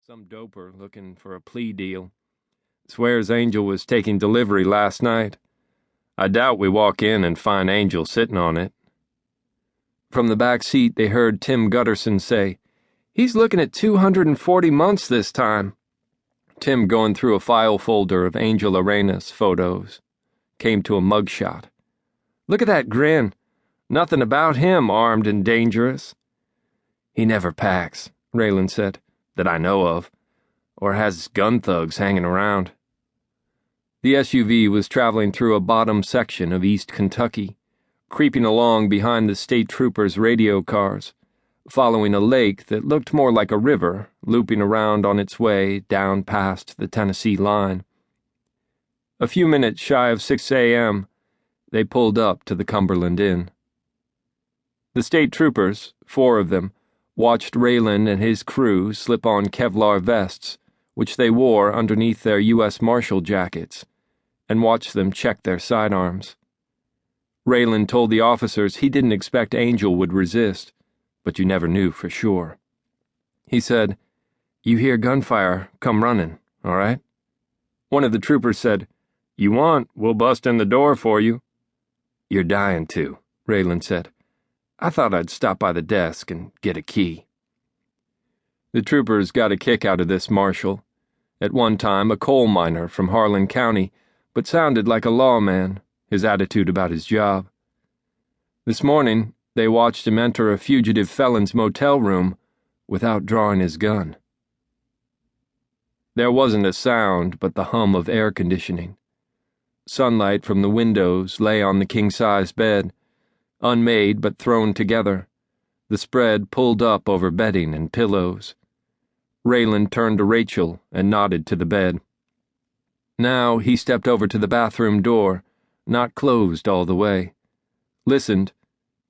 Some doper looking for a plea deal. Swears Angel was taking delivery last night. I doubt we walk in and find Angel sitting on it. From the back seat, they heard Tim Gutterson say, "He's looking at 240 months this time." Tim, going through a file folder of Angel Arenas photos, came to a mugshot. "Look at that grin. Nothing about him armed and dangerous." "He never packs," Raylan said, "that I know of, or has gun thugs hanging around." The SUV was traveling through a bottom section of East Kentucky, creeping along behind the state troopers' radio cars, following a lake that looked more like a river looping around on its way down past the Tennessee line. A few minutes shy of 6 a.m., they pulled up to the Cumberland Inn. The state troopers, 4 of them, watched Raylan and his crew slip on Kevlar vests, which they wore underneath their U.S. Marshal jackets, and watched them check their sidearms. Raylan told the officers he didn't expect Angel would resist, but you never knew for sure. He said, "You hear gunfire, come running, all right?" One of the troopers said, "You want, we'll bust in the door for you." "You're dying to," Raylan said. "I thought I'd stop by the desk and get a key." The troopers got a kick out of this marshal, at one time a coal miner from Harlan County, but sounded like a lawman, his attitude about his job. This morning, they watched him enter a fugitive felon's motel room without drawing his gun. There wasn't a sound but the hum of air conditioning. Sunlight from the windows lay on the king-size bed, unmade but thrown together, the spread pulled up over bedding and pillows. Raylan turned to Rachel and nodded to the bed. Now he stepped over to the bathroom door, not closed all the way, listened,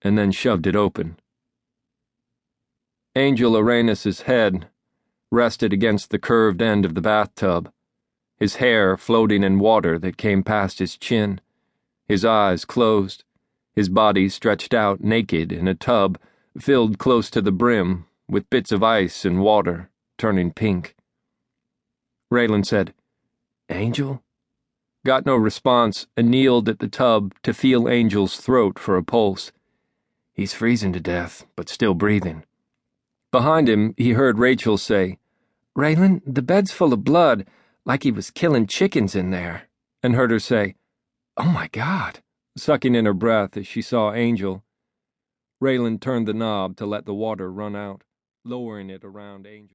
and then shoved it open. Angel Arenas' head rested against the curved end of the bathtub, his hair floating in water that came past his chin, his eyes closed, his body stretched out naked in a tub filled close to the brim with bits of ice and water turning pink. Raylan said, "Angel?" Got no response and kneeled at the tub to feel Angel's throat for a pulse. "He's freezing to death, but still breathing." Behind him, he heard Rachel say, "Raylan, the bed's full of blood, like he was killing chickens in there," and heard her say, "Oh my God," sucking in her breath as she saw Angel. Raylan turned the knob to let the water run out, lowering it around Angel.